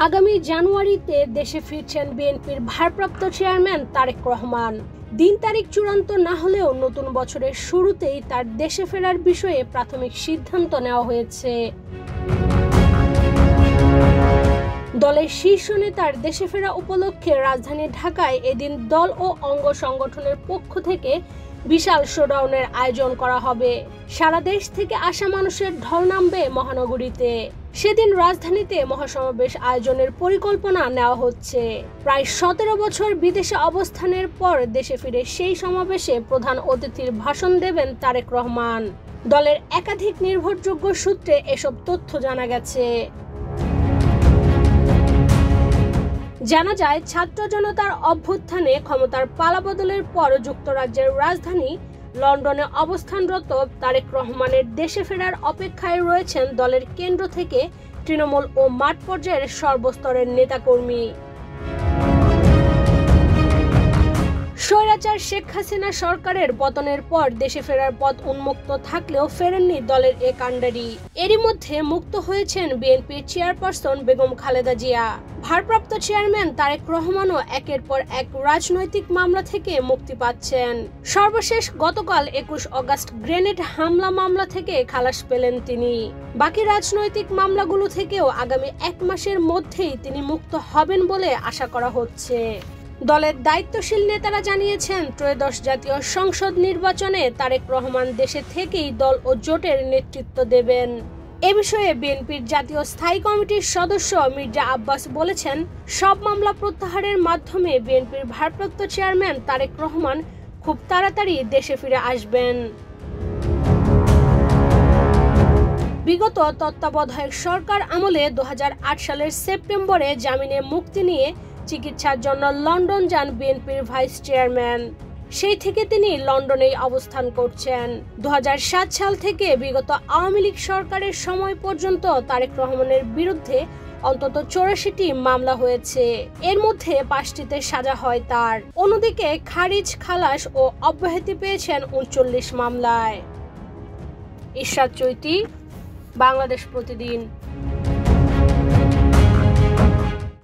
আগামী জানুয়ারিতে দেশে ফিরছেন বিএনপির ভারপ্রাপ্ত চেয়ারম্যান তারেক রহমান। দিন তারিখ চূড়ান্ত না হলেও নতুন বছরের শুরুতেই তার দেশে ফেরার বিষয়ে প্রাথমিক সিদ্ধান্ত নেওয়া হয়েছে। দলের শীর্ষ নেতার দেশে ফেরা উপলক্ষে রাজধানী ঢাকায় এদিন দল ও অঙ্গ সংগঠনের পক্ষ থেকে বিশাল শোডাউনের আয়োজন করা হবে। সারা দেশ থেকে আসা মানুষের ঢল নামবে মহানগরীতে। সেদিন রাজধানীতে মহাসমাবেশ আয়োজনের পরিকল্পনা নেওয়া হচ্ছে। প্রায় 17 বছর বিদেশে অবস্থানের পর দেশে ফিরে সেই সমাবেশে প্রধান অতিথির ভাষণ দেবেন তারেক রহমান। দলের একাধিক নির্ভরযোগ্য সূত্রে এসব তথ্য জানা গেছে। জানা যায়, ছাত্র জনতার অভ্যুত্থানে ক্ষমতার পালাবদলের পর যুক্তরাজ্যের রাজধানী লন্ডনে অবস্থানরত তারেক রহমানের দেশে ফেরার অপেক্ষায় রয়েছেন দলের কেন্দ্র থেকে তৃণমূল ও মাঠ পর্যায়ের সর্বস্তরের নেতাকর্মী। স্বৈরাচার শেখ হাসিনা সরকারের পতনের পর দেশে ফেরার পথ উন্মুক্ত থাকলেও ফেরেননি দলের এ কাণ্ডারি। এরই মধ্যে মুক্ত হয়েছেন বিএনপির চেয়ারপারসন বেগম খালেদা জিয়া। ভারপ্রাপ্ত চেয়ারম্যান তারেক রহমানও একের পর এক রাজনৈতিক মামলা থেকে মুক্তি পাচ্ছেন। সর্বশেষ গতকাল 21 আগস্ট গ্রেনেড হামলা মামলা থেকে খালাস পেলেন তিনি। বাকি রাজনৈতিক মামলাগুলো থেকেও আগামী 1 মাসের মধ্যেই তিনি মুক্ত হবেন বলে আশা করা হচ্ছে। দলের দায়িত্বশীল নেতারা জানিয়েছেন, ত্রয়োদশ জাতীয় সংসদ নির্বাচনে তারেক রহমান দেশে থেকেই দল ও জোটের নেতৃত্ব দেবেন। এ বিষয়ে বিএনপির জাতীয় স্থায়ী কমিটির সদস্য মির্জা আব্বাস বলেছেন, সব মামলা প্রত্যাহারের মাধ্যমে বিএনপির ভারপ্রাপ্ত চেয়ারম্যান তারেক রহমান খুব তাড়াতাড়ি দেশে ফিরে আসবেন। বিগত তত্ত্বাবধায়ক সরকার আমলে 2008 সালের সেপ্টেম্বরে জামিনে মুক্তি নিয়ে চিকিৎসার জন্য লন্ডন যান বিএনপির ভাইস চেয়ারম্যান। সেই থেকে তিনি লন্ডনেই অবস্থান করছেন। 2007 সাল থেকে বিগত আওয়ামী লীগ সরকারের সময় পর্যন্ত তারেক রহমানের বিরুদ্ধে অন্তত 84টি মামলা হয়েছে। এর মধ্যে 5টিতে সাজা হয় তার। অন্যদিকে খারিজ, খালাস ও অব্যাহতি পেয়েছেন 39 মামলায়। ইশরাত চৈতি, বাংলাদেশ প্রতিদিন।